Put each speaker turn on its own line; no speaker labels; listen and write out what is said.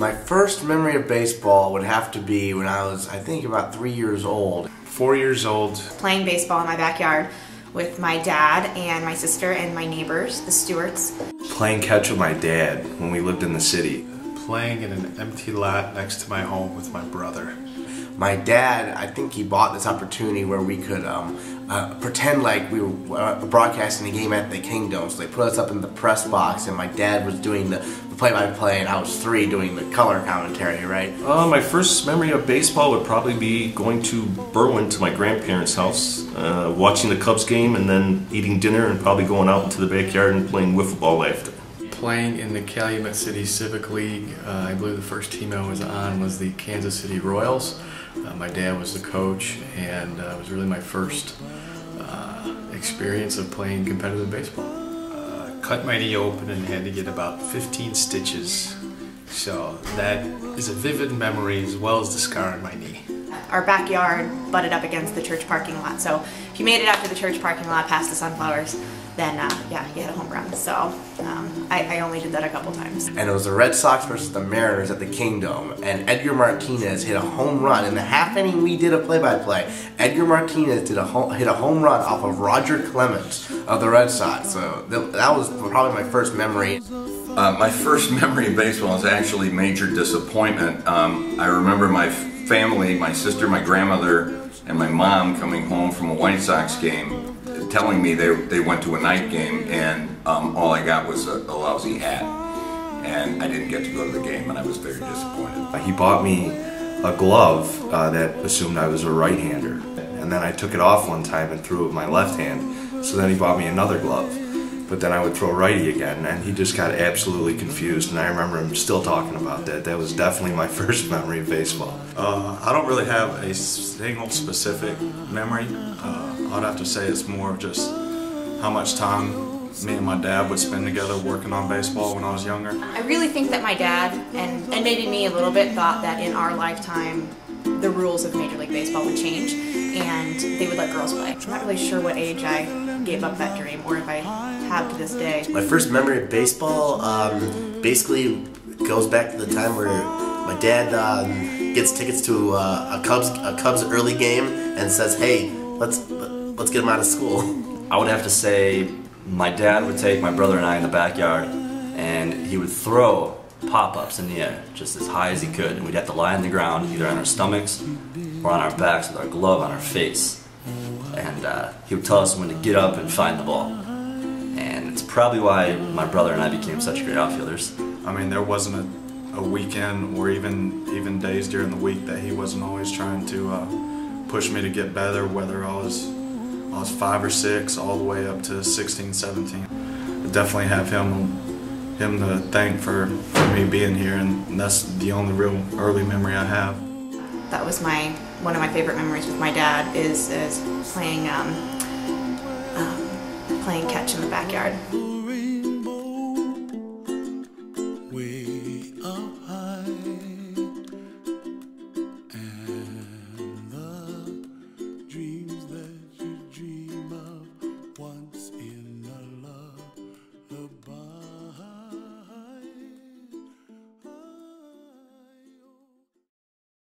My first memory of baseball would have to be when I was, I think, about 3 years old.
4 years old.
Playing baseball in my backyard with my dad and my sister and my neighbors, the Stewarts.
Playing catch with my dad when we lived in the city.
Playing in an empty lot next to my home with my brother.
My dad, I think he bought this opportunity where we could pretend like we were broadcasting a game at the Kingdom. So they put us up in the press box, and my dad was doing the play-by-play, and I was 3 doing the color commentary, right?
My first memory of baseball would probably be going to Berwyn to my grandparents' house, watching the Cubs game, and then eating dinner, and probably going out into the backyard and playing wiffle ball after.
Playing in the Calumet City Civic League, I believe the first team I was on was the Kansas City Royals. My dad was the coach, and it was really my first experience of playing competitive baseball.
Cut my knee open and had to get about 15 stitches. So that is a vivid memory as well as the scar on my knee.
Our backyard butted up against the church parking lot, so if you made it out to the church parking lot past the sunflowers, then yeah, you had a home run. So I only did that a couple times.
And it was the Red Sox versus the Mariners at the Kingdom, and Edgar Martinez hit a home run. In the half inning we did a play-by-play, Edgar Martinez hit a home run off of Roger Clemens of the Red Sox. So that was probably my first memory.
My first memory of baseball is actually major disappointment. I remember my family, my sister, my grandmother, and my mom coming home from a White Sox game, telling me they went to a night game, and all I got was a lousy hat, and I didn't get to go to the game, and I was very disappointed.
He bought me a glove that assumed I was a right-hander, and then I took it off one time and threw it with my left hand, so then he bought me another glove. But then I would throw righty again, and he just got absolutely confused, and I remember him still talking about that. That was definitely my first memory of baseball.
I don't really have a single specific memory. I'd have to say it's more of just how much time me and my dad would spend together working on baseball when I was younger.
I really think that my dad, and maybe me a little bit, thought that in our lifetime the rules of Major League Baseball would change and they would let girls play. I'm not really sure what age I gave up that dream, or if I have to this day.
My first memory of baseball basically goes back to the time where my dad gets tickets to a Cubs early game and says, "Hey, let's get him out of school."
I would have to say my dad would take my brother and I in the backyard, and he would throw pop-ups in the air just as high as he could, and we'd have to lie on the ground either on our stomachs or on our backs with our glove on our face, and he would tell us when to get up and find the ball, and it's probably why my brother and I became such great outfielders.
I mean, there wasn't a weekend or even days during the week that he wasn't always trying to push me to get better, whether I was 5 or 6 all the way up to 16, 17. I definitely have him to thank for me being here, and that's the only real early memory I have.
That was one of my favorite memories with my dad is playing catch in the backyard.